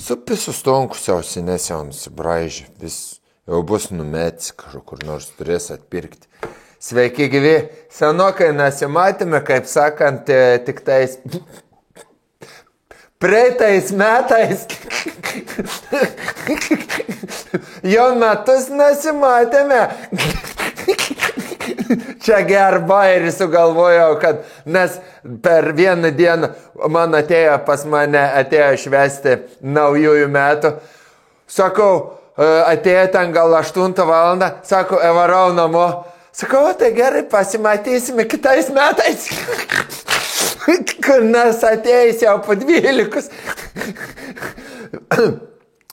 Su pisu stonkus ausinės jau nusibraižė, vis jau bus numetis, kažkur nors turės atpirkti. Sveiki gyvi, senokai nesimatėme, kaip sakant, tik tais praeitais metais. Jau metus nesimatėme. Čia gerba ir sugalvojau, kad nes per vieną dieną man pas mane atėjo švęsti naujųjų metų. Sakau, atėjo ten gal 8 valandą, sako, varau namo. Sakau, tai gerai, pasimatysime kitais metais. Nes ateis jau po 12.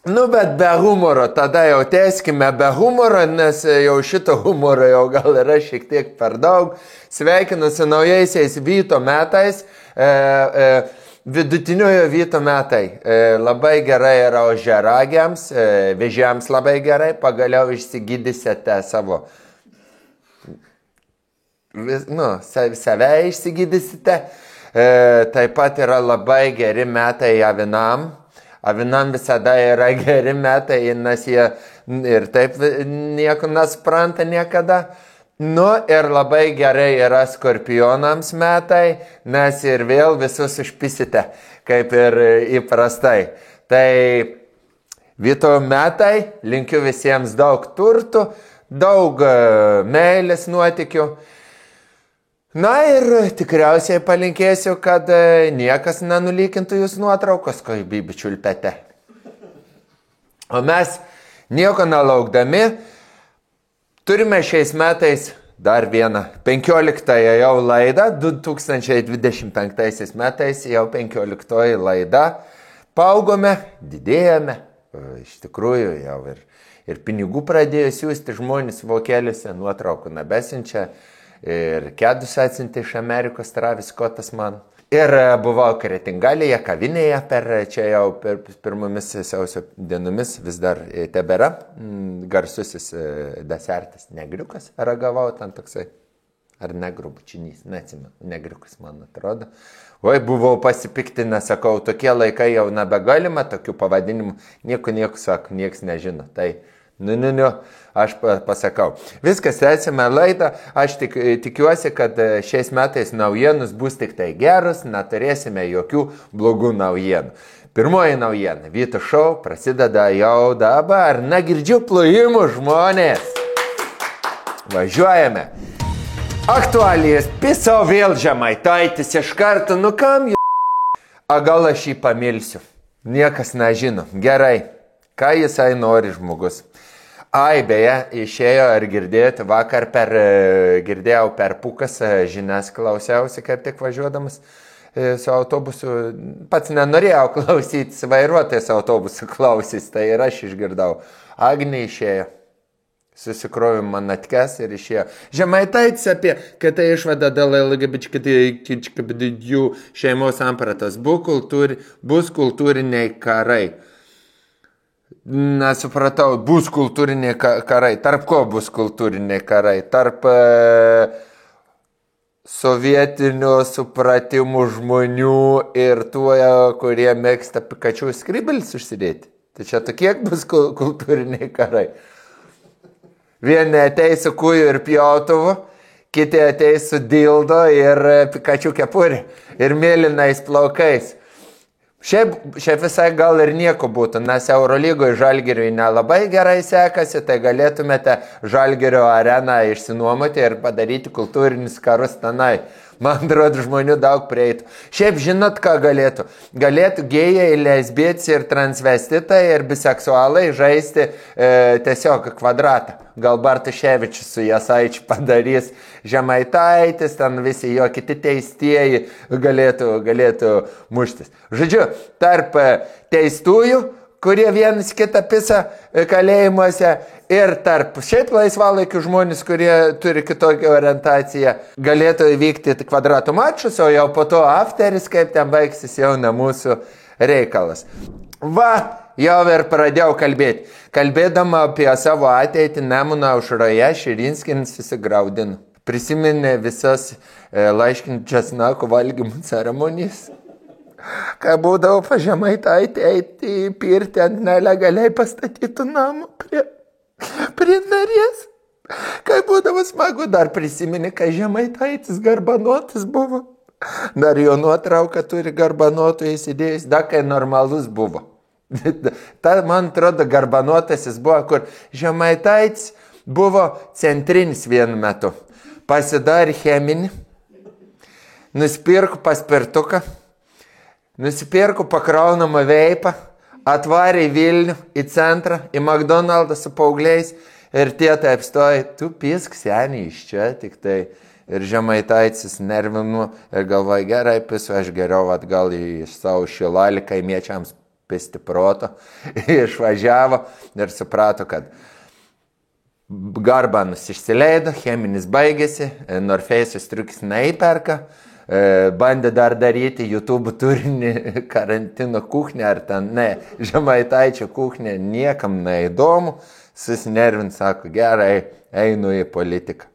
Nu, bet be humoro, tada jau tęskime be humoro, nes jau šito humoro jau gal yra šiek tiek per daug. Sveikinu su naujaisiais Vyto metais, vidutiniojo Vyto metai. Labai gerai yra ožiaragiams, vėžiams labai gerai, pagaliau išsigydysite savo, save išsigydysite. Taip pat yra labai geri metai avinam. Avinam visada yra geri metai, nes jie ir taip nieko nespranta niekada. Nu ir labai gerai yra skorpionams metai, nes ir vėl visus užpisite, kaip ir įprastai. Tai Vyto metai, linkiu visiems daug turtų, daug meilės nuotykių. Na ir tikriausiai palinkėsiu, kad niekas nenulykintų jūs nuotraukos, ko bičiulpete. O mes nieko nelaukdami turime šiais metais dar vieną 15 jau laidą, 2025 metais jau 15 laida. Paaugome, didėjame, iš tikrųjų jau ir pinigų pradėjo siūsti žmonės vokeliuose, nuotraukų nebesinčia. Ir kedus atsinti iš Amerikos Travis Scottas man. Ir buvau Kretingalėje, kavinėje čia jau per pirmomis sausio dienomis vis dar tebėra. Garsusis desertas negriukas ragavau, ten toksai, ar negrų bučinys, neatsimenu, negriukas man atrodo. Oi, buvau pasipiktinęs, sakau, tokie laikai jau nebegalima, tokių pavadinimų, nieko, sako, nieks nežino. Tai aš pasakau. Viskas, tęsime laidą. Aš tikiuosi, kad šiais metais naujienos bus tik tai geros, neturėsime jokių blogų naujienų. Pirmoji naujiena. Vyto šou prasideda jau dabar. Negirdžiu plojimų, žmonės. Važiuojame. Aktualijas. Pisau vėl Žemaitaitis iš karto. Nu kam jų? A gal aš jį pamilsiu? Niekas nežino. Gerai. Ką jisai nori žmogus? Ai, beje, išėjo ar girdėjote, vakar girdėjau per Pukas žinias, klausiausi, kaip tik važiuodamas su autobusu. Pats nenorėjau klausytis, vairuotojas autobusu klausys, tai ir aš išgirdau. Agnė išėjo, susikrovė man atkes ir išėjo. Žemaitaitis apie, kad tai išvada dėl LGBTQ šeimos sampratos bus kultūriniai karai. Nesupratau, bus kultūriniai karai. Tarp ko bus kultūriniai karai? Tarp sovietinių supratimų žmonių ir tuo, kurie mėgsta Pikachu skribelis užsidėti. Tai čia tokie bus kultūriniai karai. Vieni ateis su kūju ir pjautuvu, kiti ateis su dildo ir Pikachu kepurė ir mėlynais plaukais. Šiaip visai gal ir nieko būtų, nes Eurolygoje Žalgiriui nelabai gerai sekasi, tai galėtumėte Žalgirio areną išsinuomoti ir padaryti kultūrinius karus tenai. Man atrodo, žmonių daug prieitų. Šiaip žinot, ką galėtų? Galėtų gėjai, lesbiečiai ir transvestitai ir biseksualai žaisti tiesiog kvadratą. Gal Bartuševičius su Jasaičiu padarys, Žemaitaitis, ten visi jo kiti teistieji galėtų muštis. Žodžiu, tarp teistųjų, kurie vienas kitą pisa kalėjimuose, ir tarp šiaip laisvalaikių žmonės, kurie turi kitokią orientaciją, galėtų įvykti kvadratų mačus, o jau po to afteris, kaip ten baigsis, jau ne mūsų reikalas. Va, jau ir pradėjau kalbėti. Kalbėdama apie savo ateitį Nemuno aušroje, Širinskinis susigraudino. Prisiminė visas laiškinčias nako valgymų ceremonijas. Kai būdavo pa Žemaitaitį eiti į pirtį ant nelegaliai pastatytų namų prie narės. Kai būdavo smagu, dar prisimeni, kai Žemaitaitis garbanotas buvo. Dar jo nuotrauką turi garbanotų įsidėjus, dar kai normalus buvo. Ta, man atrodo, garbanotasis buvo, kur Žemaitaitis buvo centrinis vienu metu. Pasidarė cheminį, nusipirko paspirtuką, nusipirko pakraunamą veipą, atvarė į Vilnių, į centrą, į McDonald's su paaugliais ir tie taip stoja, tu pisk senį iš čia tik tai. Ir Žemaitaitis nervinu ir galvoja, gerai pisu, aš geriau atgal į savo Šilalį kaimiečiams pisti proto. Išvažiavo ir suprato, kad garbanus išsileido, cheminis baigėsi, Norfeisius triukis neįperka, bandė dar daryti YouTube turinį karantino kuchnę ar ten, ne, Žemaitaičio kuchnė niekam neįdomu, susinervint, sako, gerai, einu į politiką.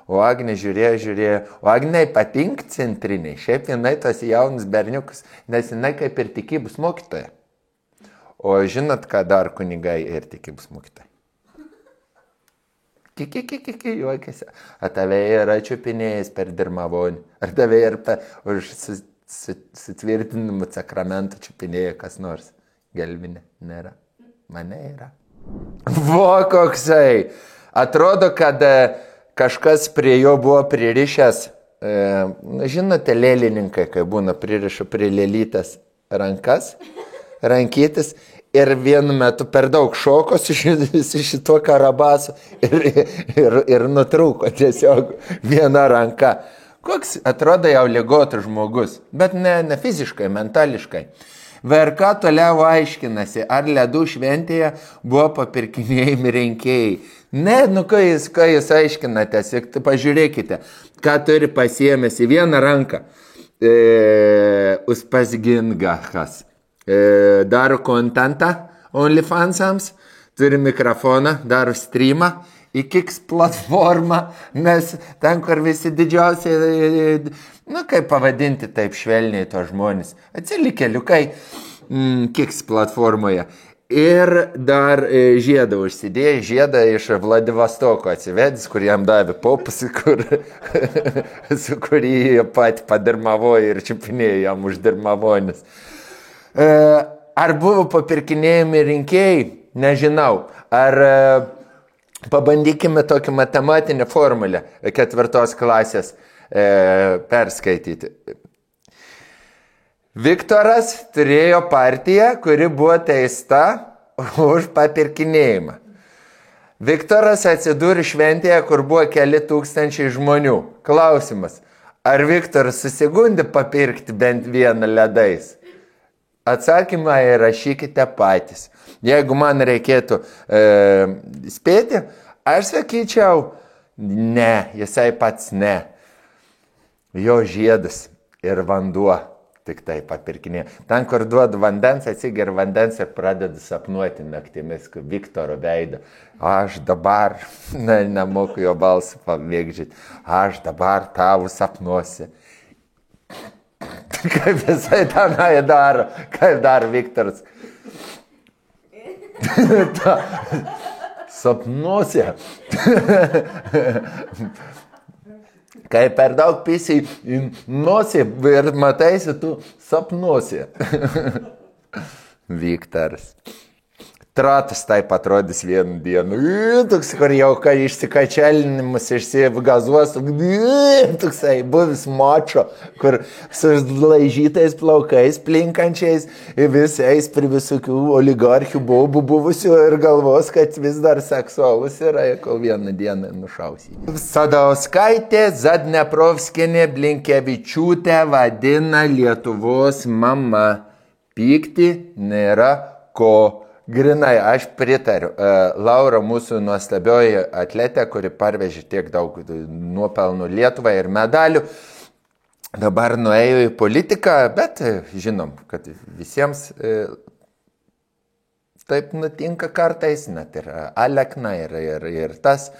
O Agnė žiūrėjo, o Agnei patink centriniai, šiaip jinai tas jaunas berniukas, nes jinai kaip ir tikybos mokytoja. O žinot, ką dar kunigai ir tikybos mokytojai? Kiki, juokėsi. Ar tave yra čiupinėjęs per dirmavonį? Ar tave yra už sutvirtinimų sakramentų čiupinėję kas nors? Gelvinė nėra. Mane yra. Vo koksai. Atrodo, kad kažkas prie jo buvo pririšęs, žinote, lėlininkai, kai būna pririša prie lėlytės rankytis ir vienu metu per daug šoko su šituo karabasu ir nutrūko tiesiog viena ranka. Koks atrodo jau ligotas žmogus, bet ne fiziškai, mentališkai. VRK toliau aiškinasi, ar ledų šventėje buvo papirkinėjami rinkėjai. Ne, ką jūs aiškinatės, pažiūrėkite, ką turi pasiėmęs į vieną ranką. Uspasgingachas. Daro kontentą OnlyFansams, turi mikrofoną, daro streamą į Kiks platformą, nes ten, kur visi didžiausiai, kaip pavadinti taip švelniai to žmonės, atsilikėliukai Kiks platformoje. Ir dar žiedą užsidėjo, žiedą iš Vladivostoko atsivedęs, kur jam davė popus, su kurį pati padirmavojo ir čiupinėjo jam uždirmavonis. Ar buvo papirkinėjami rinkėjai? Nežinau. Ar pabandykime tokią matematinę formulę 4 klasės perskaityti. Viktoras turėjo partiją, kuri buvo teista už papirkinėjimą. Viktoras atsidūrė šventėje, kur buvo keli tūkstančiai žmonių. Klausimas, ar Viktoras susigundė papirkti bent vieną ledais? Atsakymą įrašykite patys. Jeigu man reikėtų spėti, aš sakyčiau, ne, jisai pats ne. Jo žiedas ir vanduo tik tai papirkinė. Ten, kur duoda vandens, atsigeria vandens ir pradeda sapnuoti naktimis, Viktoro veidą. Aš dabar, nemoku jo balsą pamėgdžiati, aš dabar tavo sapnuosi. Kaip visai tenai daro, kaip daro Viktoras. Sapnuosi. Kai per daug pisi nosį ir mataisi, tu sapnuosi. Viktoras. Tratas taip atrodys vieną dieną. Toks, kur jau kai išsikačelinimus išsigazuos, toksai buvis mačo, kur su laižytais plaukais plinkančiais vis eis prie visokių oligarchių bobų buvusių ir galvos, kad vis dar seksualus yra, kol vieną dieną nušausį. Sadauskaitė Zadneprovskienė Blinkevičiūtė vadina Lietuvos mama. Pykti nėra ko. Grinai, aš pritariu. Laura, mūsų nuostabioji atletė, kuri parvežė tiek daug nuopelnų Lietuvai ir medalių, dabar nuėjo į politiką, bet žinom, kad visiems taip nutinka kartais, net ir Alekna ir tas.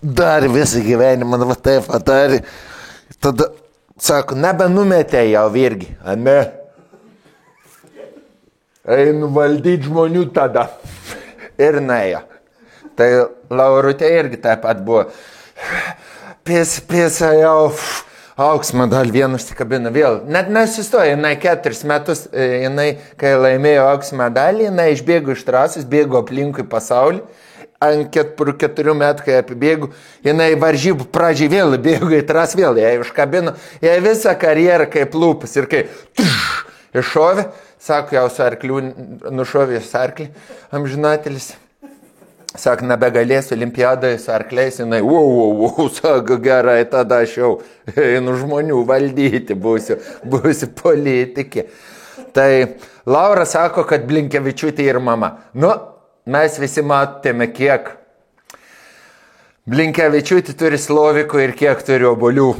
darė visą gyvenimą, va taip padarė. Tada sako, nebenumetė jau irgi, ane? Einu valdyti žmonių tada. Ir nuėjo. Tai Laurutė irgi taip pat buvo. Pisa jau auks medalį vieną užsikabina vėl. Net nesustoja, jinai 4 metus, jinai, kai laimėjo auks medalį, jinai išbėgo iš trasos, bėgo aplinkui pasaulį. Ant 4 metų, kai apibėgu, jinai varžybų pradžiai vėl bėgo į tras vėl, jai užkabino, jai visą karjerą kaip lūpas ir kai iššovė, sako, jau su arkliu, nušovė su arklį, amžinatelis, sako, nebegalėsiu olimpiadoje su arkliais, jinai, sako, gerai, tada aš jau einu žmonių valdyti, būsiu politikė. Tai Laura sako, kad Blinkevičiūtė ir mama. Mes visi matėme, kiek Blinkevičiūtė turi slovikų ir kiek turi obuolių.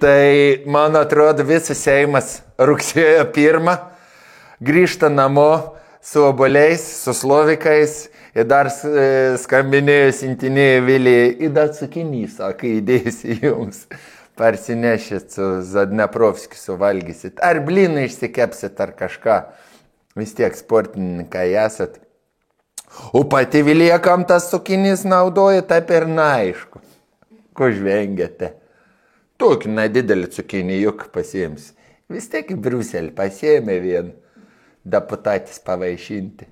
Tai, man atrodo, visas Seimas rugsėjo 1 grįžta namo su obuoliais, su slovikais ir dar skambinėjo sintinėjo Vilijai, į dar cukinį, sako, įdėsi jums, parsinešit su Zadneprovskiu suvalgysit. Ar blynų išsikepsit, ar kažką. Vis tiek sportininkai esat. O pati Vilija, kam tas cukinys naudoja, taip ir neaišku. Ko žvengiate? Tokį nedidelį cukinį juk pasiims. Vis tiek į Briuselį pasiėmė vien deputatis pavaišinti.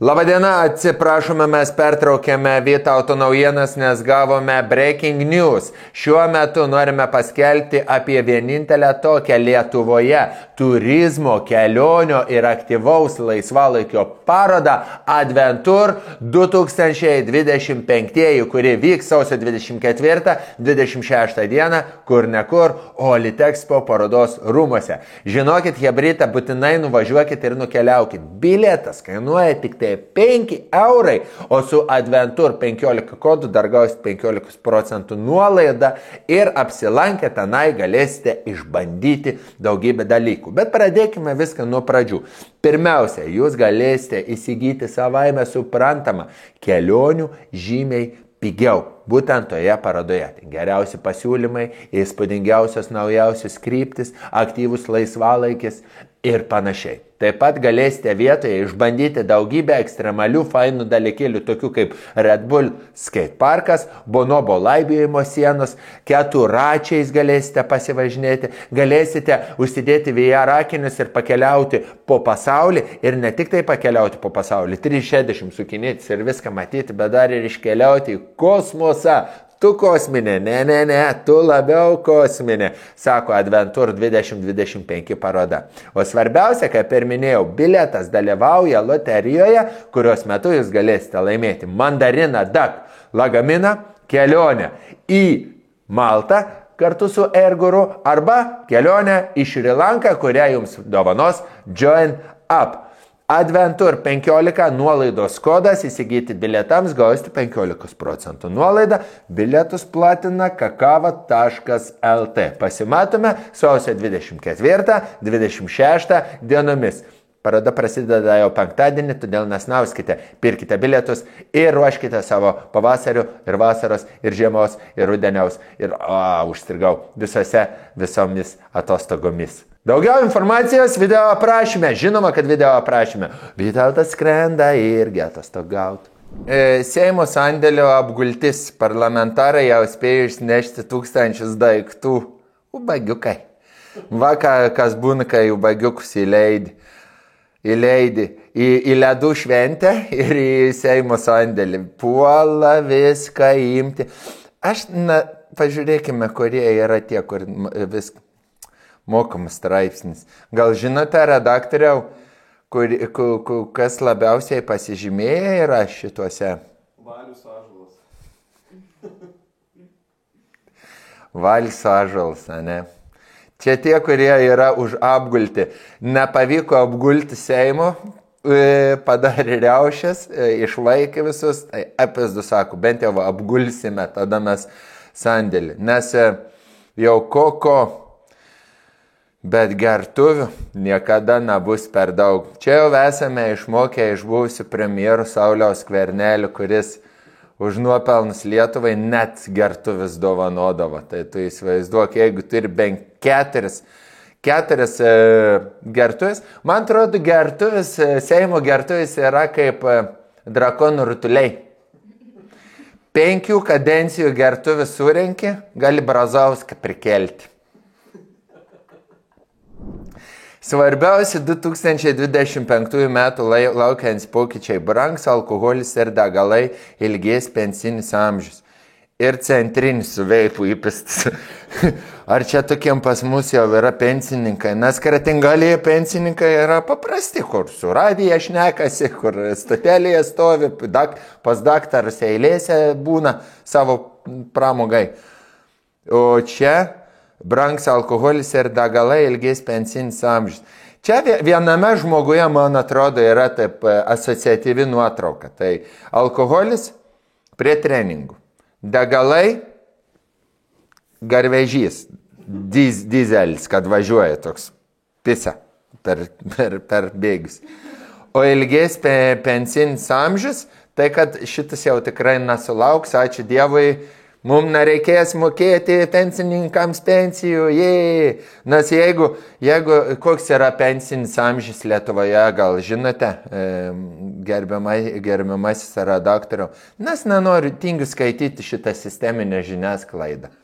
Labadiena, atsiprašome, mes pertraukėme Vytauto naujienas, nes gavome breaking news. Šiuo metu norime paskelbti apie vienintelę tokią Lietuvoje turizmo, kelionio ir aktyvaus laisvalaikio parodą Adventur 2025, kuri vyks sausio 24-26 dieną, kur nekur, o Litexpo parodos rūmuose. Žinokit, hebrytą, būtinai nuvažiuokit ir nukeliaukit. Bilietas kainuoja tik tai 5 eurai, o su Adventur 15 kodų dar gausit 15% nuolaidą ir apsilankę tenai galėsite išbandyti daugybę dalykų. Bet pradėkime viską nuo pradžių. Pirmiausia, jūs galėsite įsigyti savaime suprantamą kelionių žymiai pigiau. Būtent toje parodoje. Geriausi pasiūlymai, įspūdingiausios naujausios kryptis, aktyvus laisvalaikis ir panašiai. Taip pat galėsite vietoje išbandyti daugybę ekstremalių fainų dalykėlių, tokių kaip Red Bull skate parkas, Bonobo laipiojimo sienos, keturračiais galėsite pasivažinėti, galėsite užsidėti VR akinius ir pakeliauti po pasaulį ir ne tik tai pakeliauti po pasaulį, 360 sukinėtis ir viską matyti, bet dar ir iškeliauti į kosmosą. Tu kosminė, ne, tu labiau kosminė, sako Adventur 2025 paroda. O svarbiausia, kaip ir minėjau, bilietas dalyvauja loterijoje, kurios metu jūs galėsite laimėti mandariną DAK, lagaminą, kelionę į Maltą kartu su Airguru arba kelionę į Šri Lanką, kurią jums dovanos Join Up. Adventur 15 nuolaidos kodas, įsigyti bilietams gausite 15% nuolaidą, bilietus platina kakava.lt. Pasimatome sausio 24-26 dienomis. Paroda prasideda jau penktadienį, todėl nesnauskite, pirkite bilietus ir ruoškite savo pavasarių ir vasaros ir žiemos ir rudeniaus ir užstrigau visomis atostogomis. Daugiau informacijos video aprašyme. Žinoma, kad video aprašyme. Vytautas skrenda irgi atostogauti. Seimo sandėlio apgultis. Parlamentarai jau spėjo išnešti 1000 daiktų. Ubagiukai. Va, kas būna, kai ubagiukus įleidi į ledų šventę ir į Seimo sandėlį. Puola viską imti. Pažiūrėkime, kurie yra tie, kur viską. Mokamas straipsnis. Gal žinote, redaktoriau, kas labiausiai pasižymėję yra šituose? Valius ąžuolas. Valius ąžuolas, ne? Čia tie, kurie yra už apgulti. Nepavyko apgulti Seimo, padarė riaušės, išlaikė visus. Tai apėsdu sako, bent jau apgulsime, tada mes sandėlį. Nes jau bet gertuvių niekada nebus per daug. Čia jau esame išmokę iš buvusių premjerų Sauliaus Skvernelio, kuris už nuopelnus Lietuvai net gertuvis dovanodavo. Tai tu įsivaizduok, jeigu turi bent keturis gertuvis. Man atrodo, gertuvis, Seimo gertuvis yra kaip drakonų rutuliai. 5 kadencijų gertuvis surenki, gali Brazauską prikelti. Svarbiausi 2025 metų laukiantys pokyčiai: brangs alkoholis ir degalai, ilgės pensinis amžius ir centrinis su veipu įpistas. Ar čia tokiem pas mus jau yra pensininkai? Nes Kretingalėje pensininkai yra paprasti, kur su radija šnekasi, kur stotelėje stovi, pas daktarus eilėse būna savo pramogai. O čia brangs alkoholis ir degalai, ilgės pensinis amžius. Čia viename žmoguje, man atrodo, yra taip asociatyvi nuotrauka. Tai alkoholis prie treningų. Degalai, garvežys, dizelis, kad važiuoja toks pisa per bėgius. O ilgės pensinis amžius, tai kad šitas jau tikrai nesulauks, ačiū Dievui, mums nereikės mokėti pensininkams pensijų, Nes jeigu koks yra pensinis amžius Lietuvoje, gal žinote, gerbiamasis redaktoriau, nes nenoriu, tingiu skaityti šitą sisteminę žiniasklaidą.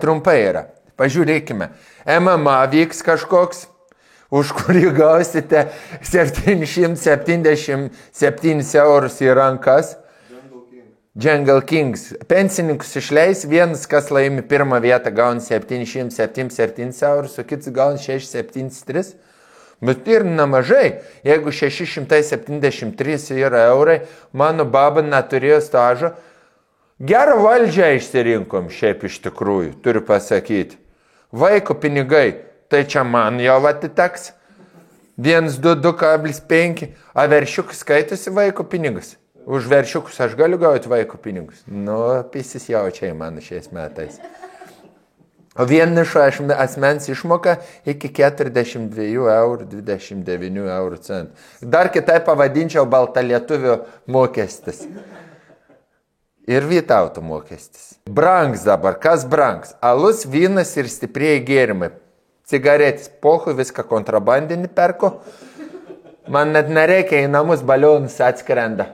Trumpai yra. Pažiūrėkime. MMA vyks kažkoks, už kurį gausite 777 eurus į rankas. Jungle Kings. Pensininkus išleis, vienas, kas laimi pirmą vietą, gauna 777 eurus, o kitas gauna 673. Bet ir nemažai. Jeigu 673 yra eurai, mano baba neturėjo stažo. Gerą valdžią išsirinkom, šiaip iš tikrųjų, turiu pasakyti. Vaiko pinigai, tai čia man jau atiteks. 1,2,5. A veršiukus skaitosi vaiko pinigus? Už veršiukus aš galiu gauti vaiko pinigus. Pisis jaučiai man šiais metais. O vienišo asmens išmoka iki 42,29 eurų. Dar kitai pavadinčiau baltalietuvio mokestis. Ir Vytauto mokestis. Brangs dabar. Kas brangs? Alus, vynas ir stiprieji gėrimai. Cigaretės. Pohui viską kontrabandinį perko. Man net nereikia, į namus balionus atskrenda.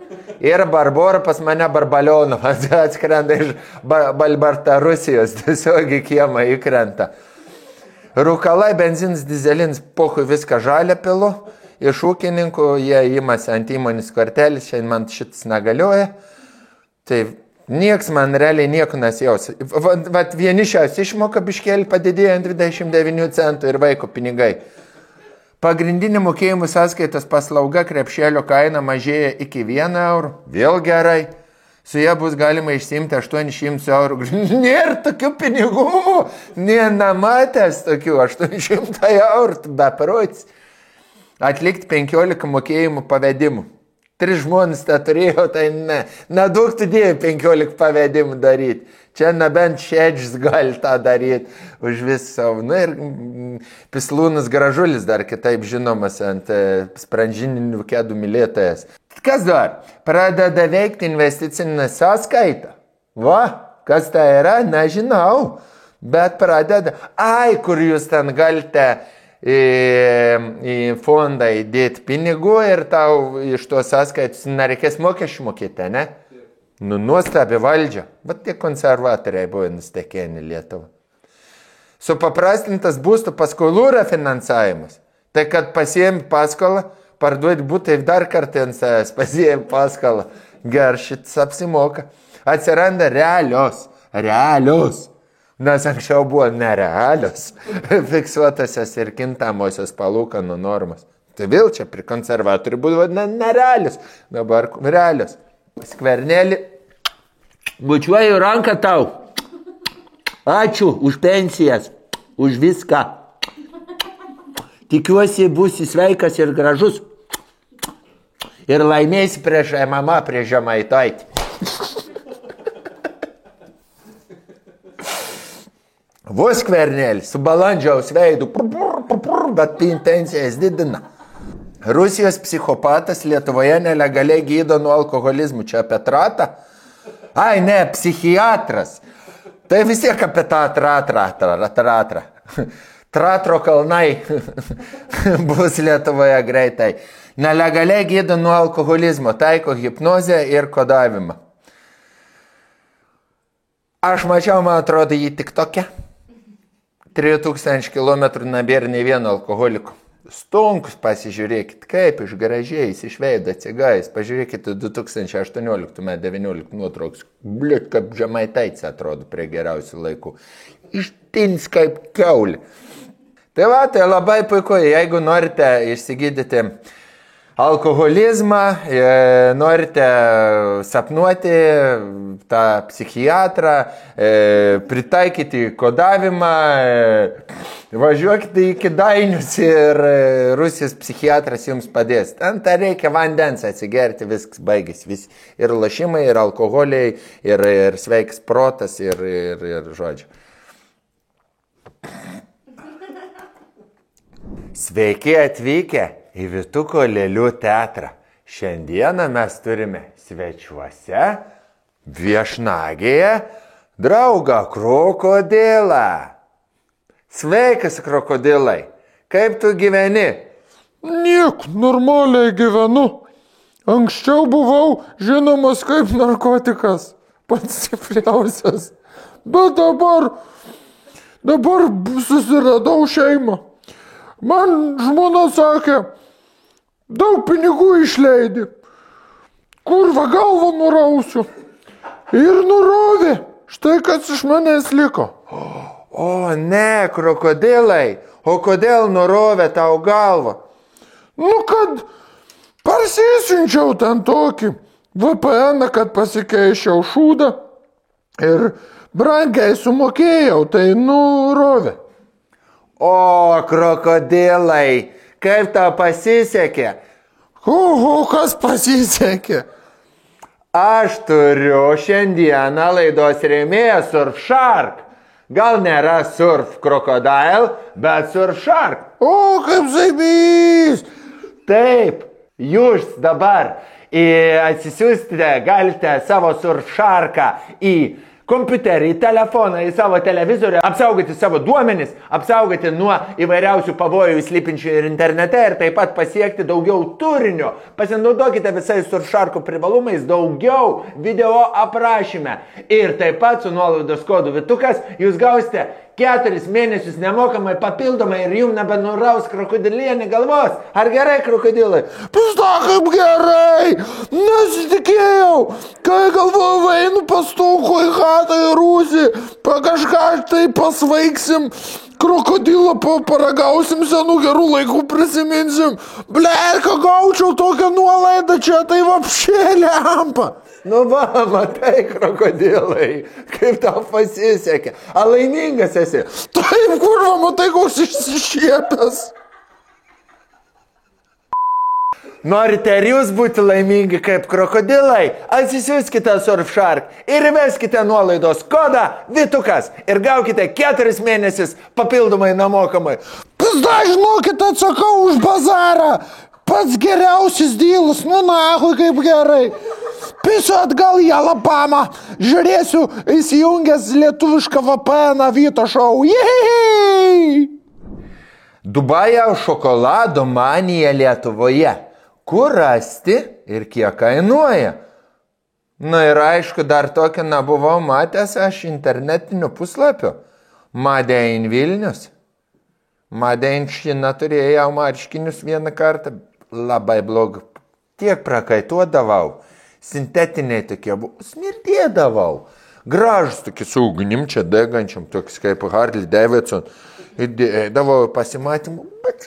Ir Barbora pas mane balionų atskrenda iš Baltarusijos. Tiesiog į kiemą įkrenta. Rūkalai, benzinas, dizelinis. Pohui viską žalia pilu. Iš ūkininkų jie imasi ant įmonės kortelis. Šiandien man šitas negalioja. Tai nieks man realiai nieko nesijausia. Vat vienišiaus išmoka biškėlį padidėjo ant 29 centų ir vaiko pinigai. Pagrindinė mokėjimų sąskaitos paslauga krepšelio kaina mažėja iki 1 eurų. Vėl gerai. Su ja bus galima išsiimti 800 eurų. Nėra tokių pinigų. Nematęs tokių 800 eurų. Beprotis. Atlikti 15 mokėjimų pavedimų. 3 žmonės tą turėjo, tai nedaug tu dėjai 15 pavedimų daryti. Čia nebent Šedžis gali tą daryti už visą savo. Ir Pislūnas Gražulis dar kitaip žinomas ant sprandžininių kėdų mylėtojas. Kas dar? Pradeda veikti investicinę sąskaitą. Kas tai yra? Nežinau. Bet pradeda. Kur jūs ten galite į fondą įdėti pinigų ir tau iš tos sąskaitos nereikės mokesčių mokėti, ne? Nuostabi valdžia. Bet tie konservatoriai buvo nustekėni Lietuvą. Supaprastintas būstų paskolų refinansavimas. Tai kad pasiėmi paskolą, parduoti būtų ir dar kartą ant savęs, pasiėmi paskolą. Šitas apsimoka. Atsiranda realios. Nes anksčiau buvo nerealios, fiksuotasios ir kintamosios palūkanų normos. Tai vėl čia prie konservatorių buvo nerealios, dabar realios. Skvernelį, bučiuoju ranką tau. Ačiū už pensijas, už viską. Tikiuosi būsi sveikas ir gražus. Ir laimėsi prieš MMA, prieš Žemaitaitį. Vos Skvernėlis su balandžiaus veidu, bet pensijas didina. Rusijos psichopatas Lietuvoje nelegaliai gydo nuo alkoholizmų. Čia apie tratą? Ai, ne, psichiatras. Tai vis tiek apie tą tratrą. Tratro kalnai bus Lietuvoje greitai. Nelegaliai gydo nuo alkoholizmo, taiko hipnozę ir kodavimą. Aš mačiau, man atrodo, jį tik tokia. 3000 km nebėra nei vieno alkoholiko. Stunkus pasižiūrėkit, kaip išgražėjais, išveido atsigais. Pažiūrėkit 2018-2019 nuotrauks. Blit, kaip Žemaitaitis atrodo prie geriausių laikų. Ištins kaip kiaulė. Tai va, tai labai puiku, jeigu norite išsigydyti alkoholizmą, norite sapnuoti tą psichiatrą, pritaikyti kodavimą, važiuokite į Kėdainius ir Rusijos psichiatras jums padės. Ten tai reikia vandens atsigerti, viskas baigėsi. Ir lašimai, ir alkoholiai, ir sveikas protas, ir žodžiu. Sveiki atvykę į Vytuko lėlių teatrą. Šiandieną mes turime svečiuose viešnagėje draugą krokodilą. Sveikas, krokodilai. Kaip tu gyveni? Niek, normaliai gyvenu. Anksčiau buvau žinomas kaip narkotikas. Pats stipriausias. Bet dabar susiradau šeimą. Man žmona sakė, daug pinigų išleidi. Kurva galvą nurausiu. Ir nurovė. Štai kas iš manęs liko. O ne, krokodilai. O kodėl nurovė tau galvą? Nu, kad parsisiunčiau ten tokį VPN, kad pasikeičiau šūdą. Ir brangiai sumokėjau, tai nurovė. O, krokodilai, kaip tau pasisekė? Oho, kas pasisekė? Aš turiu šiandieną laidos rėmėją Surfshark. Gal nėra Surf Crocodile, bet Surfshark. O, kaip zaibys! Taip, jūs dabar atsisiųsite, galite savo Surfsharką į kompiuterį, į telefoną, į savo televizorių, apsaugoti savo duomenis, apsaugoti nuo įvairiausių pavojų slypinčių ir internete ir taip pat pasiekti daugiau turinio. Pasinaudokite visais Surfsharko privalumais, daugiau video aprašyme. Ir taip pat su nuolaidos kodu Vytukas jūs gausite 4 mėnesius nemokamai papildomai ir jums nebenuraus krokodilienį galvos. Ar gerai, krokodilai? Pizda, kaip gerai! Nesitikėjau! Kai galvoju, einu pas tauko į chatą į Rūsį, kažką tai pasvaiksim, krokodilą paragausim, senų gerų laikų prisiminsim. Blerka, gaučiau tokią nuolaidą čia, tai vapšė lempa. Nu va, matai, krokodilai, kaip tau pasisekė. A laimingas esi? Taip, kurva, matai, koks išsišiepęs. Norite ir jūs būti laimingi kaip krokodilai? Atsisiųskite Surfshark ir įveskite nuolaidos kodą Vytukas ir gaukite 4 mėnesius papildomai nemokamai. Pizda, žinokit, atsakau už bazarą. Pats geriausias dylas, nu nahui, kaip gerai. Pisiu atgal į Alabamą, žiūrėsiu įsijungęs lietuvišką VPN Vyto šou. Jei! Dubajaus šokolado manija Lietuvoje. Kur rasti ir kiek kainuoja? Na ir aišku, dar tokio nebuvau matęs aš internetinių puslapių. Made in Vilnius. Made in Šina turėjau marškinius vieną kartą. Labai blogai. Tiek prakaituodavau. Sintetiniai tokie, smirdėdavau. Gražus tokie su ugnim čia degančiam, toks kaip Harley Davidson. Įdėdavau pasimatymų, bet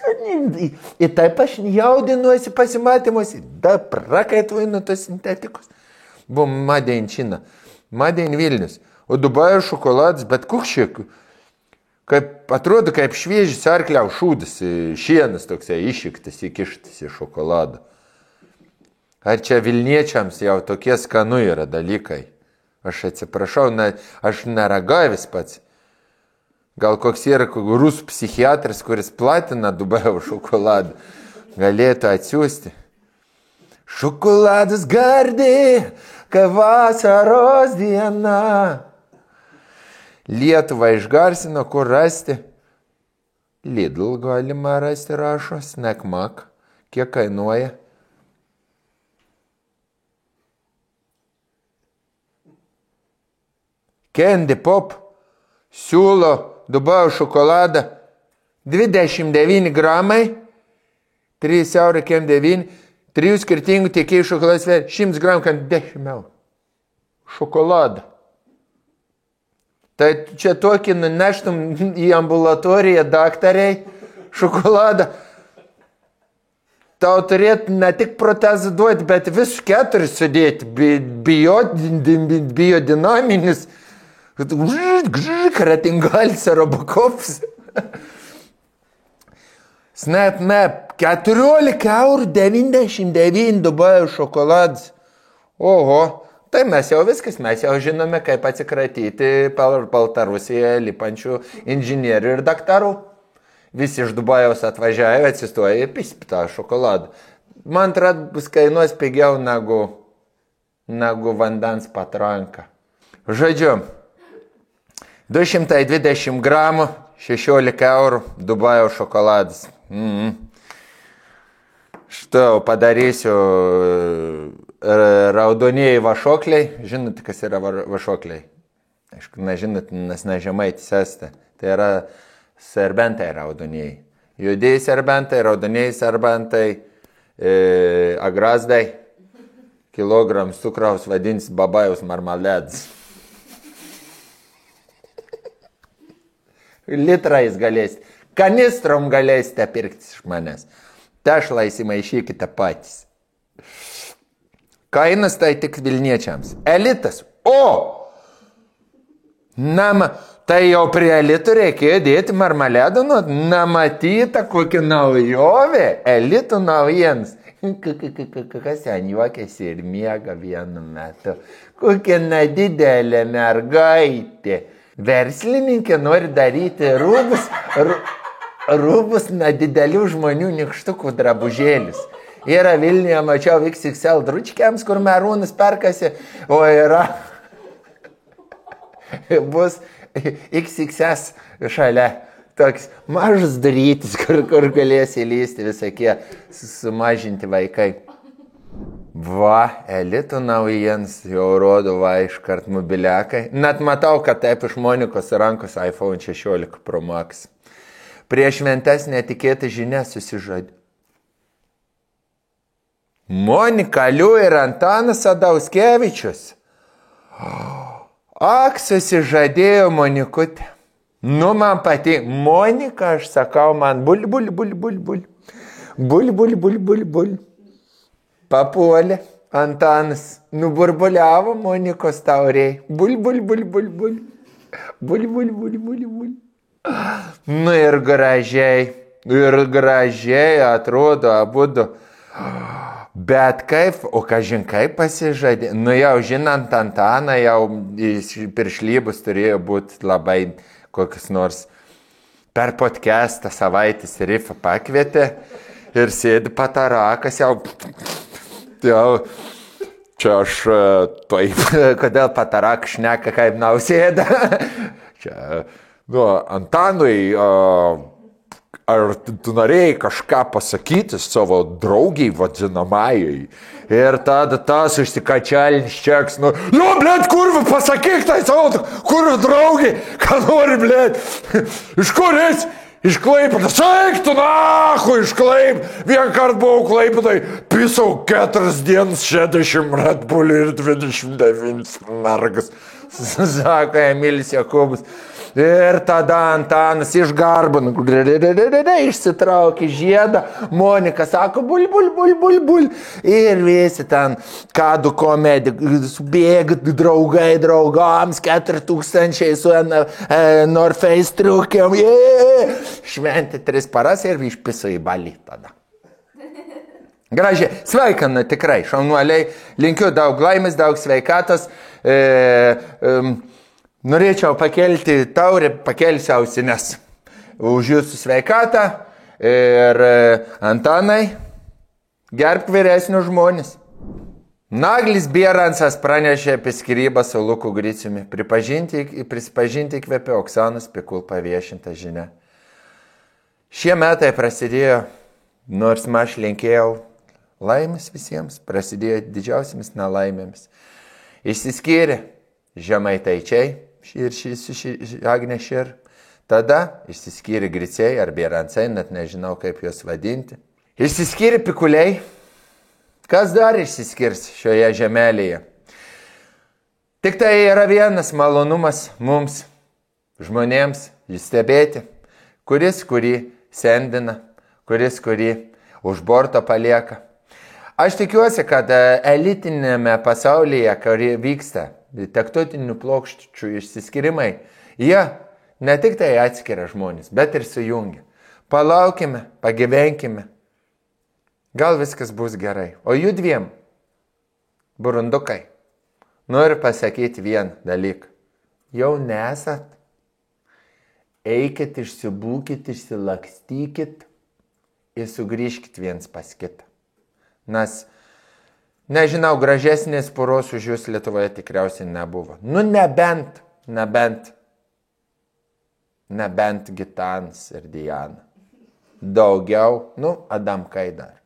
ir taip aš jaudinuosi pasimatymuose, da prakaituoju nuo tos sintetikos. Buvo Made in China, Made in Vilnius, o Dubajaus šokoladas, bet kukšiek, kaip atrodo kaip šviežis arkliau šūdas, šienas toksai išiktas, įkištas į šokoladą. Ar čia Vilniečiams jau tokie skanu yra dalykai? Aš atsiprašau, aš neragavęs pats. Gal koks yra rusų psichiatras, kuris platina Dubajaus šokoladą. galėtų atsiųsti. Šokoladas gardi, kai vasaros diena. Lietuvą išgarsino, kur rasti. Lidl galima rasti, rašo, Snack Mac. Kiek kainuoja? Candy Pop siūlo Dubajaus šokoladą 29 gramai, 3,9 €, 3 skirtingų tiekėjų šokoladas 100 gramų, 10 eurų. Šokoladą. Tai čia tokį nuneštum į ambulatoriją daktariai šokoladą. Tau turėtų ne tik protezą duoti, bet vis 4 sudėti. Biodinaminis. Kratingalis, Robocops. Snap Map 14,99 € Dubajaus šokoladas. Oho. Tai mes jau viskas, mes jau žinome, kaip atsikratyti Baltarusijoje lipančių inžinierių ir daktarų. Visi iš Dubajaus atvažiavę, atsistoja ir pispita šokoladą. Man atrodo, bus kainuos pigiau negu vandens patranka. Žodžiu, 220 gramų, 16 eurų Dubajaus šokoladas. Štai padarysiu raudonieji vašokliai. Žinote, kas yra vašokliai? Aišku, nežinot, nes nežemaitis esate. Tai yra serbentai raudonieji. Judėjai serbentai, raudonieji serbentai, agrazdai, kilograms cukraus vadins Babajaus marmaledas. Litrais galėsite, kanistrom galėsite pirkti iš manęs. Tešlą įsimaišykite patys. Kainas tai tik Vilniečiams. Elitas. O! Tai jau prie elitų reikėjo dėti marmaledą, nematyta kokia naujovė. Elitų naujiems. Kas ten juokėsi ir miega vienu metu. Kokia nedidelė mergaitė. Verslininkė nori daryti rūbus nedidelių žmonių nykštukų drabužėlius. Yra Vilniuje, mačiau, XXL dručkiams, kur merūnas perkasi, o yra bus XXS šalia. Toks mažas darytis, kur galės įlysti visokie sumažinti vaikai. Va, elitų naujiems jau rodo, va, iškart mobiliakai. Net matau, kad taip iš Monikos rankos iPhone 16 Pro Max. Prieš šventes netikėta žinia susižadė. Monika Liu ir Antanas Sadauskevičius. Ak, susižadėjo Monikutė. Nu, man pati, Monika, aš sakau, man bul. Papuolė, Antanas nuburbuliavo Monikos tauriai. Bul. Nu ir gražiai atrodo abudu. Bet kaip, o kažin kaip pasižadė. Nu jau žinant Antaną, jau piršlybus turėjo būti labai kokius nors per podcastą savaitės rifą pakvietė ir sėdi patarakas jau čia aš taip, kodėl patarakas šneka kaip Nausėda. Čia, Antanui, ar tu norėjai kažką pasakyti savo draugiai vadinamajai? Ir tada tas išsikačialinis čeks, blėt, kurva, pasakyk tai savo, kurva draugiai, ką nori, blėt, iš kur esi? Iš Klaipėdos, eik tu nahu, iš Klaipėdos, vien kart buvau Klaipėdai, pisau 4 dienas 60 Red Bull ir 29 mergas, sako Emilis Jakubas. Ir tada Antanas iš garbano, išsitraukė žiedą, Monika sako, bul. Ir visi ten, kadų komedija, subėga draugai draugams, 4,000 su North Face triukiam, šventė 3 paras ir išpiso į balį tada. Gražiai, sveikinu tikrai, šaunuoliai, linkiu daug laimės, daug sveikatos. Norėčiau pakelti taurę, pakelsiu ausines už jūsų sveikatą, Ir Antanai, gerbk vyresnius žmonės. Naglis Bieransas pranešė apie skyrybą su Luku Griciumi. Prisipažinti įkvėpė Oksanos Pikul paviešintą žinią. Šie metai prasidėjo, nors aš linkėjau laimės visiems, prasidėjo didžiausiamis nelaimėmis. Išsiskyrė Žemaitaičiai ir Agnė Šir. Tada išsiskyrė Griciai ar Bieransai, net nežinau kaip juos vadinti. Išsiskyrė Pikuliai. Kas dar išsiskirs šioje žemelėje? Tik tai yra vienas malonumas mums, žmonėms, stebėti, kuris kurį sendina, kuris kurį už borto palieka. Aš tikiuosi, kad elitinėme pasaulyje, kurį vyksta tektotinių plokščių išsiskyrimai, jie ne tik tai atskiria žmonės, bet ir sujungia. Palaukime, pagyvenkime. Gal viskas bus gerai. O jų dviem, burundukai, noriu pasakyti vieną dalyką. Jau nesat. Eikit, išsibūkit, išsilakstykit ir sugrįžkit viens pas kitą. Nes, nežinau, gražesnės poros už jūs Lietuvoje tikriausiai nebuvo. Nu, nebent Gitanas ir Diana. Daugiau, Adamkai dar.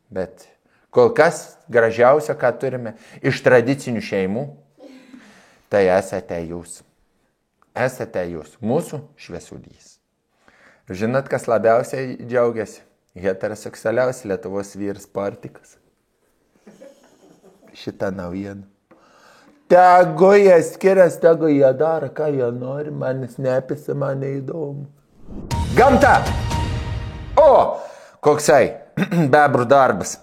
Bet kol kas gražiausia, ką turime iš tradicinių šeimų, tai esate jūs. Esate jūs, mūsų šviesulys. Žinot, kas labiausiai džiaugiasi? Heteroseksualiausias Lietuvos vyras Partikas. Šitą naujieną. Tegu jie skiriasi, tegu jie daro, ką jie nori, manis nepisi, man neįdomu. Gamta! O, koksai bebrų darbas.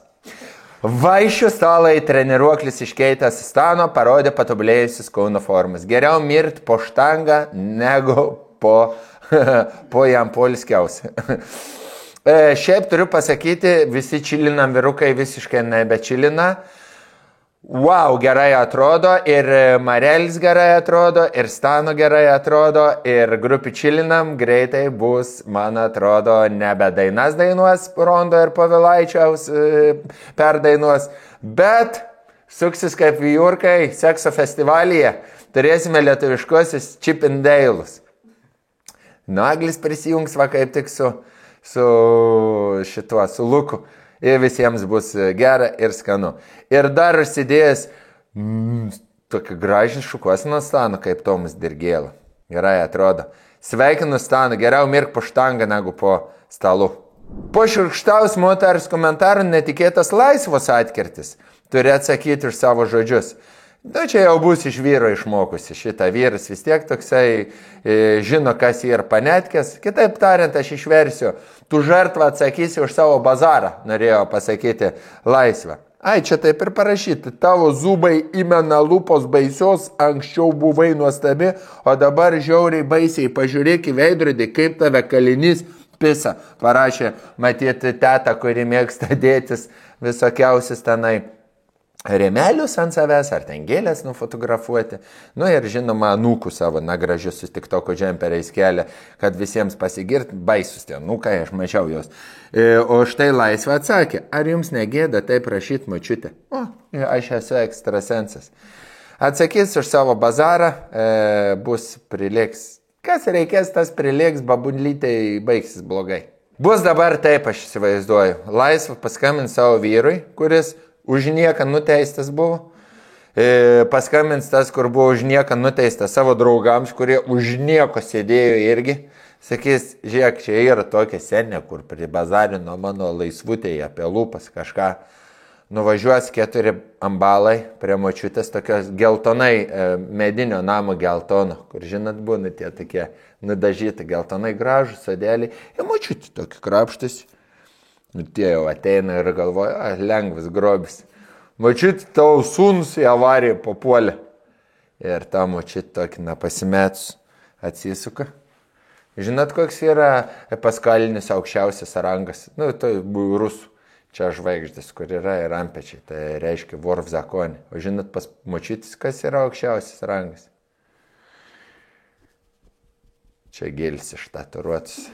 Vaišių stalai treniruoklis iškeitęs stano parodė patobulėjusius kūno formas. Geriau mirti po štangą, negu po jam polskiausi. Šiaip turiu pasakyti, visi čilinam vyrukai visiškai nebečilina. Wow, gerai atrodo, ir Marelis gerai atrodo, ir Stano gerai atrodo, ir grupį čilinam greitai bus, man atrodo, nebe dainas dainuos Rondo ir Povilaičiaus perdainuos, bet suksis kaip vijurkai sekso festivalyje, turėsime lietuviškosius Chip and Dale'us. Naglis prisijungs va kaip tik su Luku. Ir visiems bus gera ir skanu. Ir dar užsidėjęs tokį gražį šukuosiną Stano, kaip Tomas Dirgėla. Gerai atrodo. Sveikinu Stanu, geriau mirk po štangą negu po stalu. Po šiurkštaus moters komentarų netikėtas laisvos atkirtis. Turi atsakyti už savo žodžius. Čia jau bus iš vyro išmokusi. Šitą vyras vis tiek toksai žino, kas jį ir panetkės. Kitaip tariant, aš išversiu. Tu žartvą atsakysi už savo bazarą, norėjo pasakyti laisvę. Ai, čia taip ir parašyti. Tavo zubai įmena lūpos baisios, anksčiau buvai nuostabi, o dabar žiauriai baisiai. Pažiūrėk į veidrodį, kaip tave kalinys pisa. Parašė, matyti tetą, kuri mėgsta dėtis visokiausius tenai remelius ant savęs, ar ten gėlės nufotografuoti. Ir žinoma, anūkų savo nagražius su TikToko džemperiais kelia, kad visiems pasigirt, baisus tie anūkai, aš mačiau jos. O štai laisvė atsakė, ar jums negėda taip rašyti, močiutė? O, aš esu ekstrasensas. Atsakys už savo bazarą, bus priliks. Kas reikės, tas priliks, babunlytai baigsis blogai. Bus dabar taip, aš įsivaizduoju. Laisvė paskambins savo vyrui, kuris už nieką nuteistas buvo. Paskambins tas, kur buvo už nieką nuteistas savo draugams, kurie už nieko sėdėjo irgi. Sakys, žiūrėk, čia yra tokia senė, kur pribazarino mano laisvutėje apie lūpas kažką. Nuvažiuos 4 ambalai prie močiutės, tokios geltonai, medinio namo geltono, kur žinot būna tie tokie nudažyti geltonai gražų sodėlį. Ir močiutė tokį krapštas. Tie jau ateina ir galvoja, lengvas grobis. Močiutė, tavo sūnus į avariją papuolė. Ir ta močiutė tokį pasimetus atsisuka. Žinot, koks yra paskalinis aukščiausias rangas? Tai rusų. Čia žvaigždės, kur yra ir ampečiai. Tai reiškia vorv zakonė. O žinot, pas močiutis, kas yra aukščiausias rangas? Čia gilis ištaturuotas.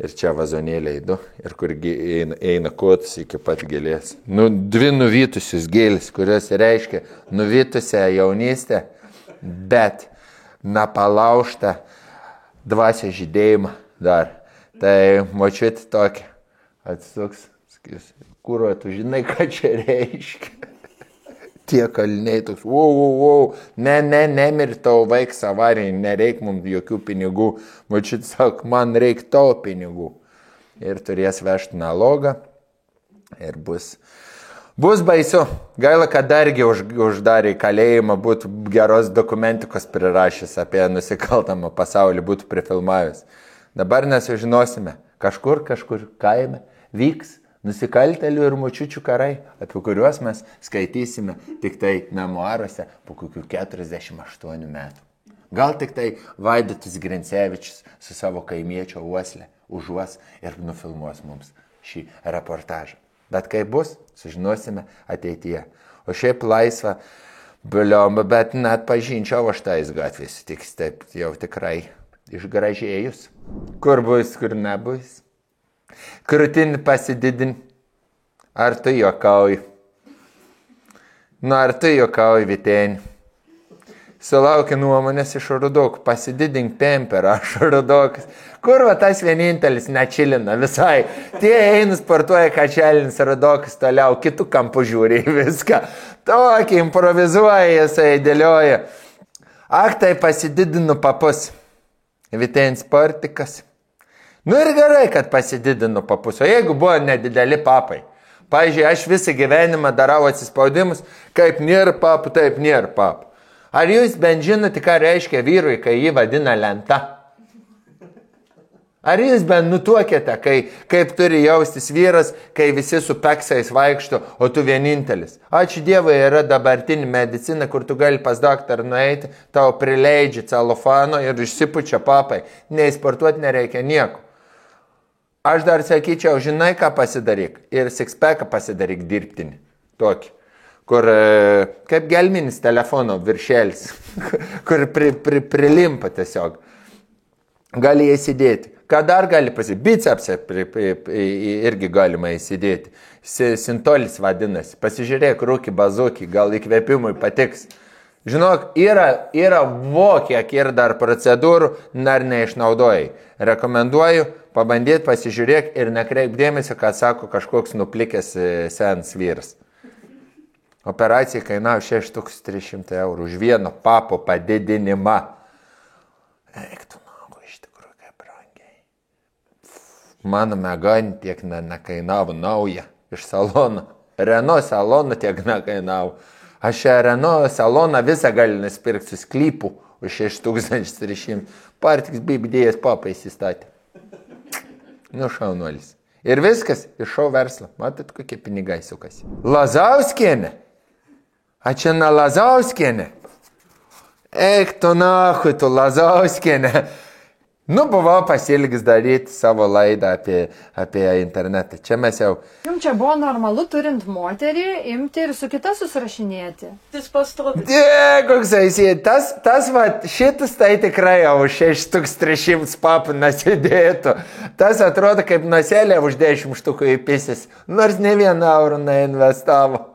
Ir čia vazonėliai 2, ir kur eina kotus iki pat gėlės. 2 nuvytusius gėlės, kurios reiškia nuvytusią jaunystę, bet nepalaužtą dvasios žydėjimą dar. Tai močiutė tokia atsuks, sakys, kuro, tu žinai, ką čia reiškia. Tie kaliniai toks, wow, nemir tavo vaiks avarijai, nereik mums jokių pinigų. Močiutė sako, man reik tavo pinigų. Ir turės vežti nalogą ir bus baisu. Gaila, kad dargi uždarė į kalėjimą, būtų geros dokumentikos prirašęs apie nusikaltamą pasaulį, būtų prifilmavęs. Dabar nesužinosime, kažkur kaime vyks nusikaltėlių ir močiučių karai, apie kuriuos mes skaitysime tik tai memuaruose po kokių 48 metų. Gal tik tai Vaidotas Grincevičius su savo kaimiečio uoslė užuos ir nufilmuos mums šį reportažą. Bet kai bus, sužinosime ateityje. O šiaip laisva, bliomba, bet net pažinčiau aš tais gatvės, tik taip jau tikrai išgražėjus. Kur bus, kur nebus. Krūtinį pasididin. Ar tu juokauji? Ar tu juokauji, Vyteni? Sulauki nuomonės iš Rudokų. Pasididink temperą, aš Rudokas. Kur va tas vienintelis nečilina visai? Tie eina sportuoja kačelinis Rudokas toliau, kitų kampų žiūri viską. Tokį improvizuoja, jisai dėlioja. Ak, tai pasididinu papus. Vytenis sportikas. Ir gerai, kad pasididinu papus. O jeigu buvo nedideli papai. Pavyzdžiui, aš visą gyvenimą darau atsispaudimus, kaip nėra papų, taip nėra papų. Ar jūs bent žinote, ką reiškia vyrui, kai jį vadina lenta? Ar jūs bent nutuokėte, kaip turi jaustis vyras, kai visi su peksais vaikšto, o tu vienintelis? Ačiū Dievui, yra dabartinė medicina, kur tu gali pas daktarą nueiti, tau prileidžia celofano ir išsipučia papai. Nei sportuoti nereikia nieko. Aš dar sakyčiau, žinai, ką pasidaryk. Ir sixpacką pasidaryk dirbtinį. Tokį. Kur kaip gelminis telefono viršelis. Kur prilimpa tiesiog. Gali įsidėti. Ką dar gali pasidėti? Bicepsą irgi galima įsidėti. Sintolis vadinasi. Pasižiūrėk, rūkį, bazukį, gal įkvėpimui patiks. Žinok, yra kiek ir dar procedūrų, dar neišnaudojai. Rekomenduoju pabandyti, pasižiūrėk ir nekreip dėmesio, ką sako kažkoks nuplikęs senas vyras. Operacija kainavo 6300 eurų už vieno papo padidinimą. Eik tu nago, iš tikrųjų, kaip brangiai. Mano Megane tiek nekainavo nauja iš salono. Renault saloną tiek nekainavo. Aš šią Renault saloną visą gali nusipirkti su sklypu už 6300. Partiks bibidėjas papą įsistatė. Šaunuolis. Ir viskas, iš šou verslo. Matot, kokie pinigai sukasi. Lazauskienė. A čia na Lazauskienė. Eik tu nahui, tu Lazauskienė. Buvau pasilgęs daryti savo laidą apie internetą. Čia mes jau... Jums čia buvo normalu, turint moterį, imti ir su kita susirašinėti. Jis pastovi. Koks eisi. Šitas tai tikrai jau 6300 papų nesidėtų. Tas atrodo kaip naselė už 10 štukų įpisis. Nors ne 1 eurą neinvestavo.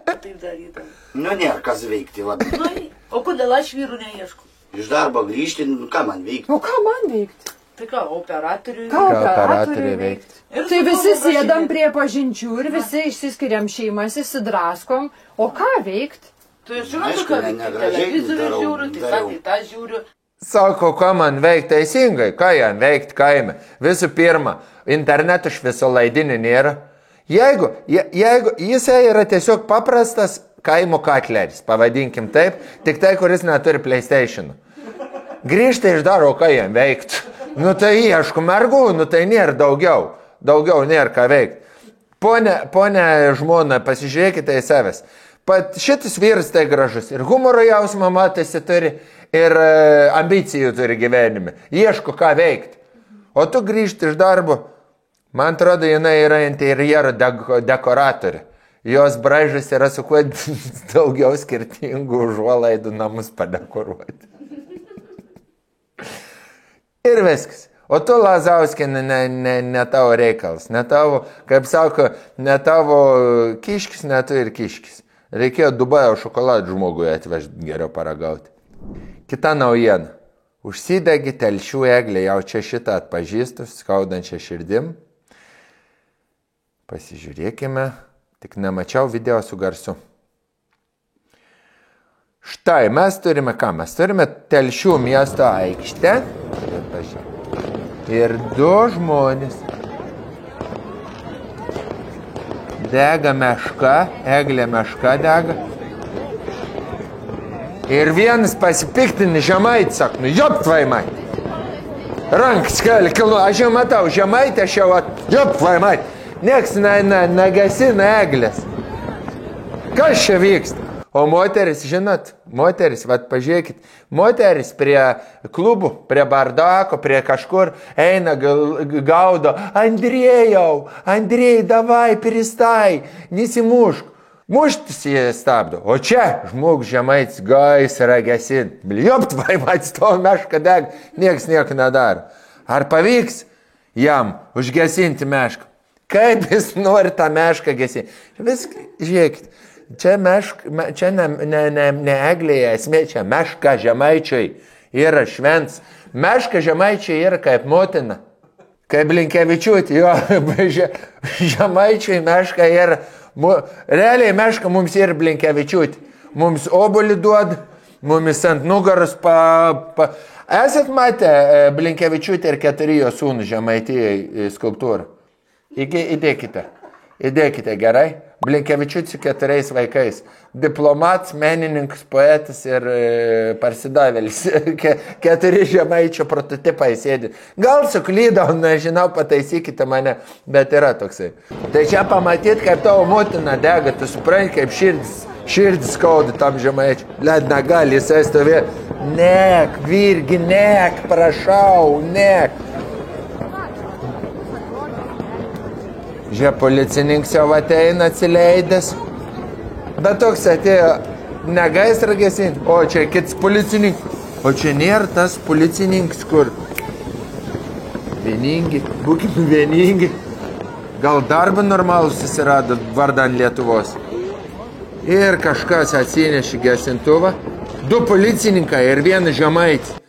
Taip darydam. Nėra kas veikti labai. O kodėl aš vyrų neieškau? Iš darbo grįžti, ką man veikti? O ką man veikti? Tai ką, operatoriui? Ką operatoriui veikti? Tai visi sėdam prie pažinčių ir visi išsiskiriam šeimas, įsidraskom. O ką veikti? Tu žinai, ką veikti? Televizorių žiūriu, tai tą žiūriu. Sako, ką man veikti teisingai, ką jam veikti kaime. Visų pirma, interneto šviesų laidinių nėra. Jeigu jisai yra tiesiog paprastas kaimo katleris, pavadinkim taip, tik tai, kuris neturi PlayStation. Grįžta iš daro, ką jam veikti. Tai ieško mergų, tai nėra daugiau. Daugiau nėra ką veikti. Pone žmona, pasižiūrėkite į savęs. Pat šitas vyras tai gražus. Ir humoro jausmą matosi turi, ir ambicijų turi gyvenime. Ieško ką veikti. O tu grįžti iš darbo. Man atrodo, jinai yra interjero dekoratorė. Jos braižas yra su kuo daugiau skirtingų užuolaidų namus padekoruoti. Ir viskas. O tu, Lazauskė, ne tavo reikalas, ne tavo, kaip sako, ne tavo kiškis, ne tu ir kiškis. Reikėjo Dubajo šokoladą žmogui atvežti geriau paragauti. Kita naujiena. Užsidegi Telšių eglė, jau čia šitą atpažįstu, skaudančią širdim. Pasižiūrėkime, tik nemačiau video su garsu. Štai, mes turime ką? Mes turime Telšių miesto aikštę. Ir du žmonės. Dega meška, eglė meška dega. Ir vienas pasipiktinį Žemaitį, sako, jop tvaimai. Rankas keli kilnu, aš jau matau, Žemaitį, aš jau jop tvaimai. Nieks negasina eglės. Kas čia vyksta? O moteris, žinot, moteris, vat pažiūrėkit, moteris prie klubų, prie bardako, prie kažkur eina, gaudo, Andrėjau, davai, peristai, nesimušk. Muštis jie stabdo. O čia žmogus Žemaitis gaisrą gesin. Bliopt, vaimats, to mešką deg, nieks nieko nedaro. Ar pavyks jam užgesinti mešką? Kaip jis nori tą mešką gesinti? Viską, žiūrėkit. Čia ne eglėje esmė, čia meška Žemaičiai yra švents. Meška Žemaičiai yra kaip motina, kaip Blinkevičiūtė. Jo, Žemaičiai meška yra, realiai meška mums yra Blinkevičiūtė. Mums obuolį duoda, mums ant nugaros Esat matę Blinkevičiūtė ir 4 jo sūnų Žemaitijai skulptūrą? Įdėkite gerai. Blinkevičiūtė su 4 vaikais. Diplomats, menininkas, poetas ir parsidavėlis. 4 Žemaičio prototipai sėdi. Gal suklydau, nežinau, pataisykite mane, bet yra toksai. Tai čia pamatyt, kaip tavo motina dega, tu supranti, kaip širdis skauda tam Žemaičiu. Led negali, jisai stovė. Nek, virgi, nek, prašau, nek. Žiūrėk, policininkas jau ateina atsileidęs. Bet toks atėjo ne gaisrą gesinti, o čia kitas policininkas. O čia nėra tas policininkas, kur vieningi, būkime vieningi. Gal darbą normalų susirado vardan Lietuvos. Ir kažkas atsinešė gesintuvą. 2 policininkai ir 1 Žemaitis.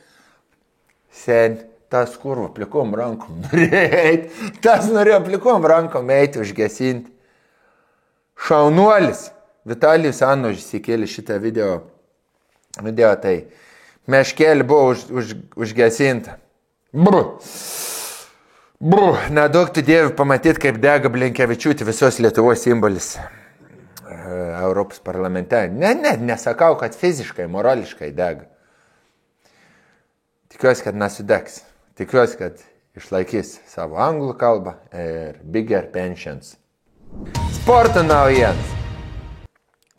Sen. Tas kurva plikom rankom norėjo eiti. Tas norėjo plikom rankom eiti užgesinti. Šaunuolis. Vitalijus Anožis įkėlė šitą video tai. Meškėlė buvo užgesinta. Nedaug tu Dievi pamatyti, kaip dega Blinkevičiūtė, visos Lietuvos simbolis Europos parlamente. Nesakau, kad fiziškai, morališkai dega. Tikiuosi, kad nesudegs. Tikiuosi, kad išlaikys savo anglų kalbą ir bigger pensions. Sporto naujienas.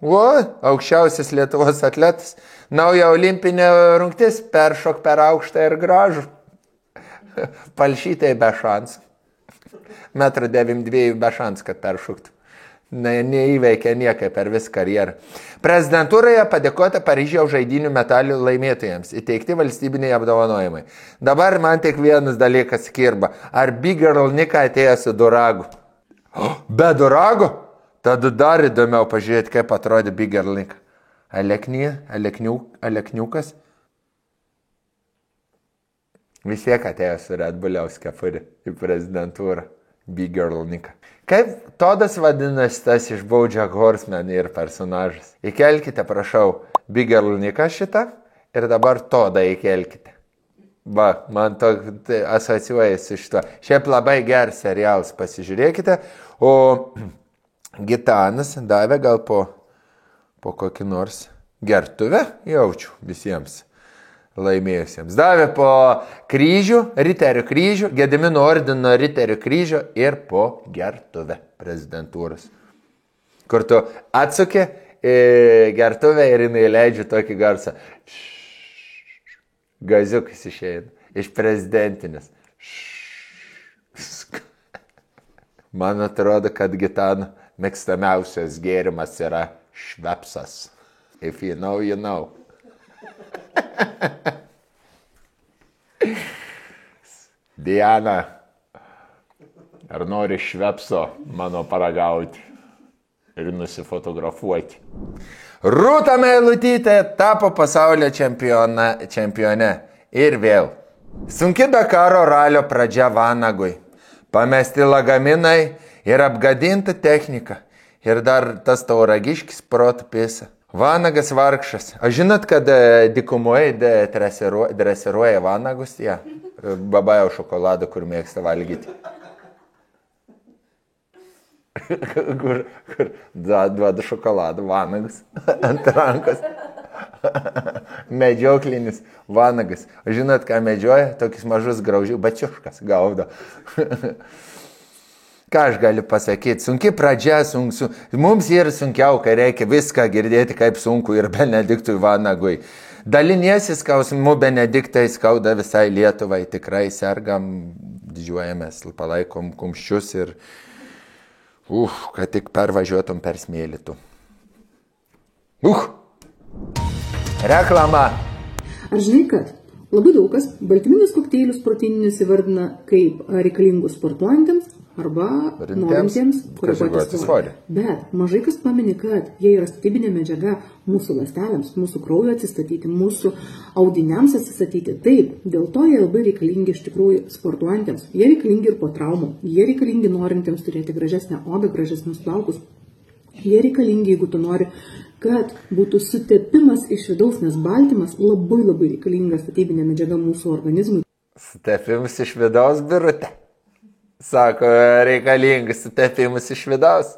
Aukščiausias Lietuvos atletas. Nauja olimpinė rungtis. Peršok per aukštą ir gražų. Palšytai be šansų. 1,92 m be šansų, kad peršoktų. Neįveikė niekai per visą karjerą. Prezidentūroje padėkota Paryžiaus žaidynių medalių laimėtojams, įteikti valstybiniai apdovanojimai. Dabar man tik vienas dalykas kirba. Ar Big Girl Nika atėjo su duragu? Be durago? Tada dar įdomiau pažiūrėti, kaip atrodė Big Girl Nika. Alekniukas? Vis tiek atėjo su Red Buliaus kepurį į prezidentūrą. Big Girl Nika. Kaip Todas vadinasi tas iš BoJack Horseman ir personažas? Įkelkite, prašau, Big Girl Nika šitą ir dabar Todą įkelkite. Man to asociuojasi šito. Šiaip labai geras serialas, pasižiūrėkite. O Gitanas davė gal po kokį nors gertuvę, jaučiu visiems laimėjusiems. Davė po kryžių, riterių kryžių, Gedimino ordino riterių kryžių ir po gertuvę prezidentūros. Kur tu atsukė gertuvę ir jinai leidžia tokį garsą. Gaziukas išeina iš prezidentinės. Man atrodo, kad Gitano mėgstamiausias gėrimas yra švepsas. If you know, you know. Diana, ar nori švepso mano paragauti ir nusifotografuoti? Rūta Meilutytė tapo pasaulio čempione. Ir vėl. Sunki Dakaro ralio pradžia Vanagui. Pamesti lagaminai ir apgadinta technika. Ir dar tas tauragiškis protų pisa. Vanagas vargšas. Aš žinot, kad dykumoje dresiruoja vanagus? Ja. Babajo šokoladą, kur mėgsta valgyti. kur duoda šokoladą, vanagas ant rankos. Medžioklinis vanagas. Žinot, ką medžioja? Tokius mažus graužių bačiuškas gaudo. Ką aš galiu pasakyti? Sunki pradžia, mums yra sunkiau, kai reikia viską girdėti, kaip sunku ir Benediktui Vanagui. Daliniesi skausmu Benediktai, skauda visai Lietuvai, tikrai sergam, didžiuojamės, palaikom kumščius ir kad tik pervažiuotum per smėlytų. Reklama. Ar žinai, kad labai daug kas baltyminius kokteilius proteininius įvardina kaip reikalingus sportuojantiems arba norintiems koreguoti svorį. Bet mažai kas pamini, kad jie yra statybinė medžiaga mūsų ląstelėms, mūsų kraujo atsistatyti, mūsų audiniams atsistatyti. Taip, dėl to jie labai reikalingi iš tikrųjų sportuojantiems. Jie reikalingi ir po traumų. Jie reikalingi norintiems turėti gražesnę odą, gražesnius plaukus. Jie reikalingi, jeigu tu nori, kad būtų sutepimas iš vidaus, nes baltymas labai reikalinga statybinė medžiaga mūsų organizmui. Sutepimas iš vidaus, Birutė. Sako, reikalingas sutepimas iš vidaus.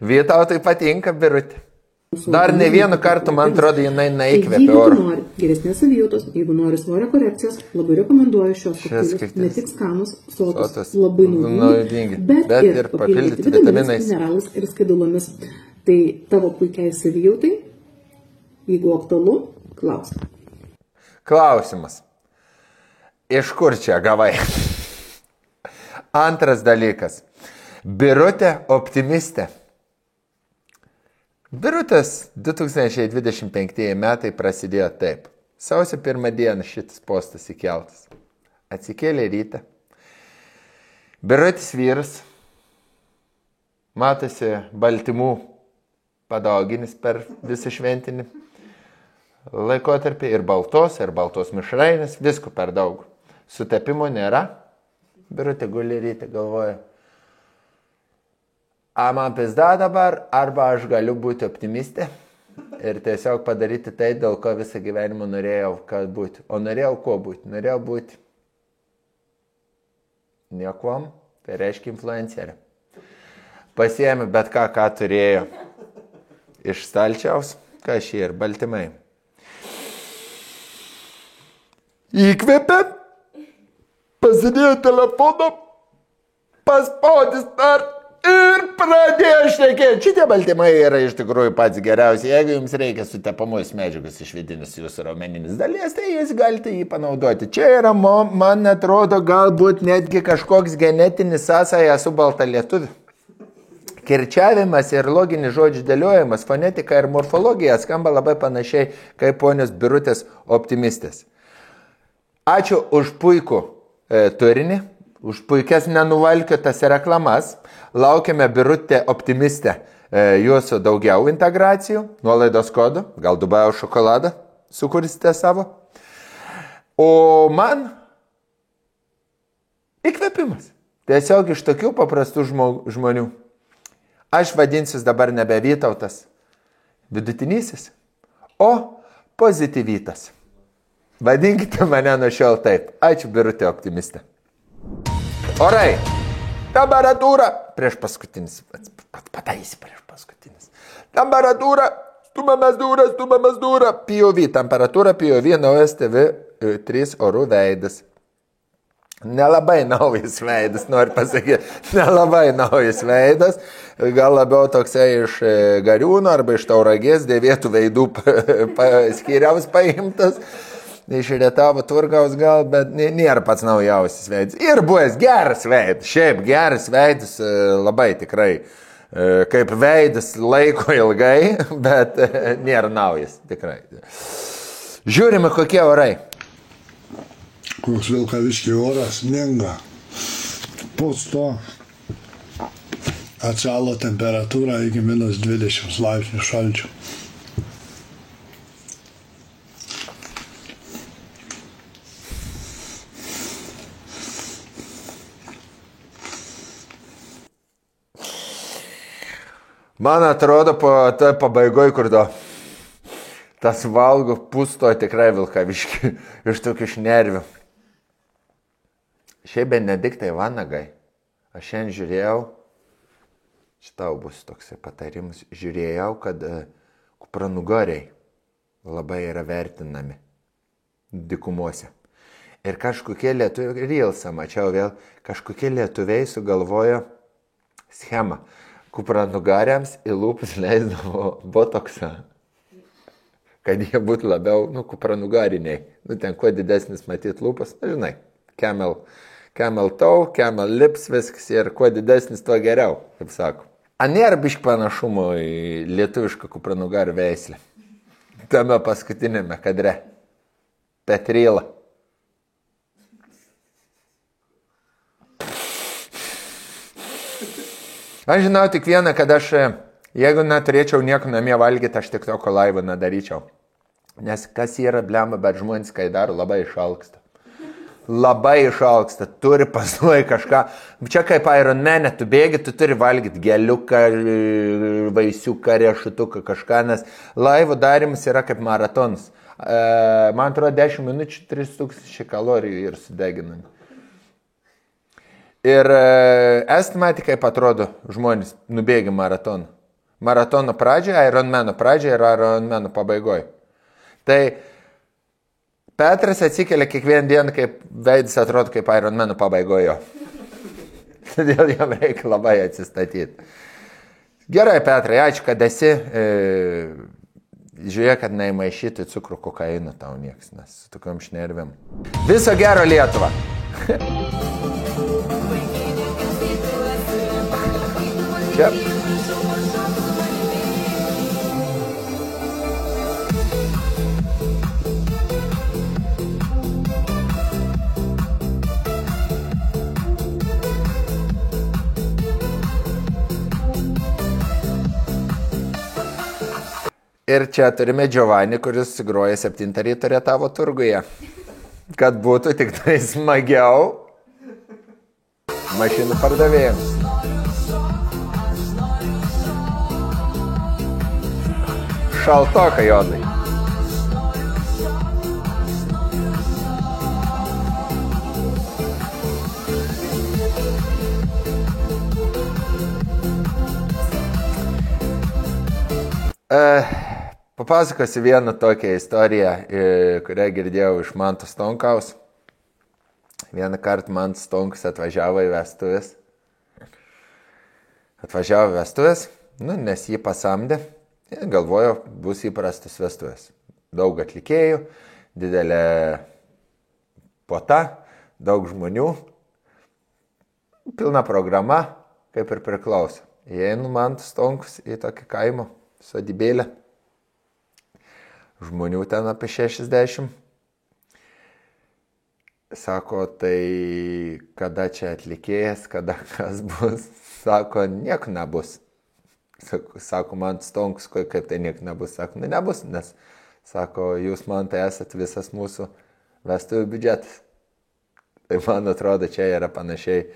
Vytautui patinka, Birutė. Dar ne vienu kartu, man atrodo, jinai neįkvėpė oro. Jeigu nori geresnės savijautos, jeigu nori svorio korekcijos, labai rekomenduoju šios kokteilius. Ne tik skanus, sotus, labai naudingi, bet ir papildyti vitaminais, mineralais ir skaidulomis. Tai tavo puikiai savijautai, jeigu aktualu, klausk. Klausimas. Iš kur čia gavai? Antras dalykas. Birutė optimistė. Birutės 2025 metai prasidėjo taip. Sausio 1 dieną šitas postas įkeltas. Atsikėlė rytą. Birutės vyras. Matosi baltymų padauginis per visą šventinį laikotarpį. Ir baltos mišrainės. Visko per daug. Sutepimo nėra. Birutė guli rytą galvoja. Man pizda dabar, arba aš galiu būti optimistė ir tiesiog padaryti tai, dėl ko visą gyvenimą norėjau, kad būti. O norėjau ko būti? Norėjau būti niekuom, tai reiškia influencerė. Pasiėmė bet ką turėjo iš stalčiaus, ką šie ir baltymai. Įkvėpė, pasidėjo telefoną, paspaudė start. Ir pradėjo šnekėti. Šitie baltymai yra iš tikrųjų pats geriausi. Jeigu jums reikia sutepamos medžiagos iš vidinės jūsų raumeninis dalies, tai jūs galite jį panaudoti. Čia yra, man atrodo, galbūt netgi kažkoks genetinis sąsaja su balta lietuviu. Kirčiavimas ir loginis žodžių dėliojimas, fonetika ir morfologija skamba labai panašiai kaip ponios Birutės optimistės. Ačiū už puikų turinį. Už puikias nenuvalkiotas reklamas. Laukiame Birutė optimistė jūsų daugiau integracijų, nuolaidos kodų, gal Dubajaus šokoladą sukursite savo. O man įkvėpimas. Tiesiog iš tokių paprastų žmonių. Aš vadinsiu dabar nebe Vytautas vidutinysis, o pozityvytas. Vadinkite mane nuo šiol taip. Ačiū Birutė optimistė. Orai, temperatūra, prieš paskutinis, pataisi prieš paskutinis. Temperatūra, stumiamas durą, POV, temperatūra POV, naujas TV3 orų veidas. Nelabai naujas veidas, noriu pasakyti, nelabai naujas veidas, gal labiau toksai iš Gariūno arba iš Tauragės dėvėtų veidų skyriaus paimtas. Iš Rietavo Turgaus gal, bet nėra pats naujausias veidas. Ir buvęs geras veidas, šiaip geras veidas, labai tikrai, kaip veidas laiko ilgai, bet nėra naujas, tikrai. Žiūrime, kokie orai. koks Vilkaviškio oras sninga. Pusto atšalo temperatūra iki minus 20 laipsnių šalčio. Man atrodo, po to pabaigoj, kur tas valgo pusto tikrai Vilkaviškį iš tokių šnervių. Šiaip Benediktai Vanagai, aš šiandien žiūrėjau, šitau bus toks patarimas, žiūrėjau, kad kupranugariai labai yra vertinami dykumuose. Ir kažkokie lietuviai, Reelsą mačiau vėl, kažkokie lietuviai sugalvojo schemą. Kupranugariams į lūpas leisdavo botoksą, kad jie būtų labiau, kupranugariniai. Ten kuo didesnis matyt lūpas, žinai, camel toe, camel lips, viskas ir kuo didesnis, tuo geriau, kaip sako. Nėra bišk panašumo į lietuvišką kupranugarių veislę. Tame paskutinėme kadre. Petrylą. Aš žinau tik vieną, kad aš, jeigu neturėčiau nieko namie valgyti, aš tik toko laivą nedaryčiau. Nes kas yra blemba, bet žmonės, kai daro, labai išalksta. Labai išalksta, turi pasuoja kažką. Čia kaip Ironman, tu bėgi, tu turi valgyti geliuką, vaisiuką, riešutuką, kažką, nes laivo darimas yra kaip maratonas. Man atrodo, 10 minučių 3000 kalorijų ir sudeginami. Ir estimati, kaip atrodo žmonės nubėgi maratoną. Maratono pradžioje, Ironmano pradžioje ir Ironmano pabaigoje. Tai Petras atsikelia kiekvieną dieną, kaip veidis atrodo kaip Ironmano pabaigoje. Todėl jam reikia labai atsistatyti. Gerai, Petrai, ačiū, kad esi. Žiūrėk, kad neįmaišyti cukrų kokainą tau nieks, nes su tokiom šnervėm. Viso gero Lietuvą! Čia. Ir čia turime Giovanni, kuris groja 7 ryto Rietavo turguje. Kad būtų tik tai smagiau mašinų pardavėjams. Šaltoka, Jonai. Papasakosiu vieną tokią istoriją, kurią girdėjau iš Manto Stonkaus. Vieną kartą Mantas Stonkus atvažiavo į vestuvės. Nes jį pasamdė. Galvojo, bus įprastas vestuvės. Daug atlikėjų, didelė puota, daug žmonių, pilna programa, kaip ir priklauso. Įeinu Mantas Stonkus į tokį kaimo sodybėlę. Žmonių ten apie 60. Sako, tai kada čia atlikėjas, kada kas bus? Sako, nieko nebus. Sako, Mantas Stonkus, kaip tai nieko nebus. Sako, nebus, nes, sako, jūs man tai esat visas mūsų vestuvių biudžetas. Tai man atrodo, čia yra panašiai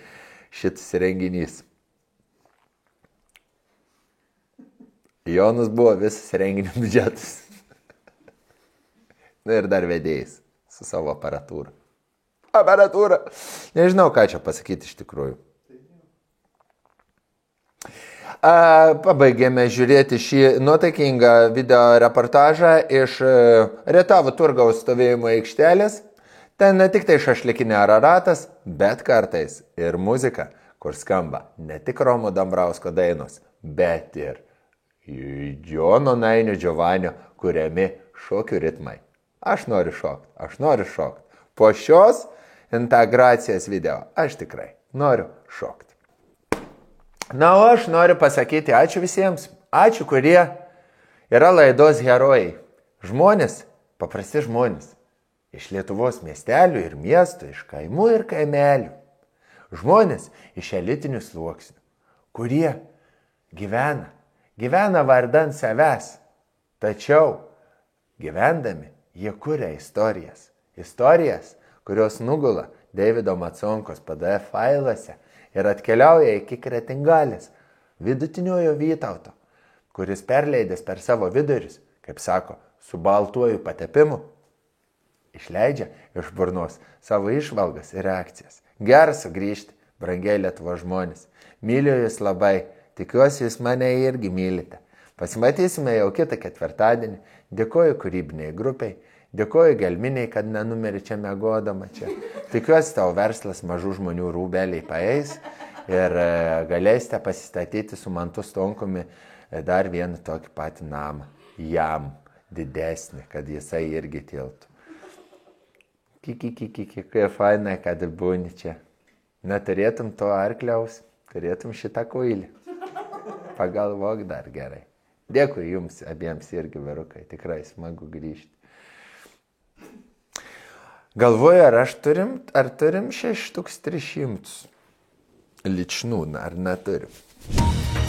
šitas renginys. Jonas buvo visas renginio biudžetas. Ir dar vedėjais su savo aparatūra. Nežinau, ką čia pasakyti iš tikrųjų. Pabaigėme žiūrėti šį nuotaikingą video reportažą iš Rietavo turgaus stovėjimo aikštelės. Ten ne tik tai šašlikinė Araratas, bet kartais ir muzika, kur skamba ne tik Romo Dambrausko dainos, bet ir Jono Nainio Giovanio kuriami šokių ritmai. Aš noriu šokti. Po šios integracijos video aš tikrai noriu šokti. Na, o aš noriu pasakyti ačiū visiems. Ačiū, kurie yra laidos herojai. Žmonės, paprasti žmonės. Iš Lietuvos miestelių ir miestų, iš kaimų ir kaimelių. Žmonės iš elitinių sluoksnių, kurie gyvena vardan savęs. Tačiau gyvendami jie kuria istorijas. Istorijas, kurios nugula Deivido Matsonkos PDF failuose ir atkeliauja iki Kretingalės, vidutiniojo Vytauto, kuris perleidęs per savo vidurius, kaip sako, su baltuoju patepimu, išleidžia iš burnos savo išvalgas ir reakcijas. Gera sugrįžti, brangiai Lietuvos žmonės. Myliu jūs labai, tikiuosi jūs mane irgi mylite. Pasimatysime jau kitą ketvirtadienį. Dėkoju kūrybiniai grupiai, dėkoju gelminiai, kad nenumeri čia miegodama čia. Tikiuosi tavo verslas mažų žmonių rūbeliai paeis ir galėsite pasistatyti su Mantu Stonkumi dar vieną tokį patį namą. Jam didesnį, kad jisai irgi tiltų. Kaip fainai, kad būni čia. Neturėtum to arkliaus, turėtum šitą kuilį. Pagalvok dar gerai. Dėkui jums abiems irgi, vyrukai, tikrai smagu grįžti. Galvoju, ar turim 6300 ličnų, ar neturim.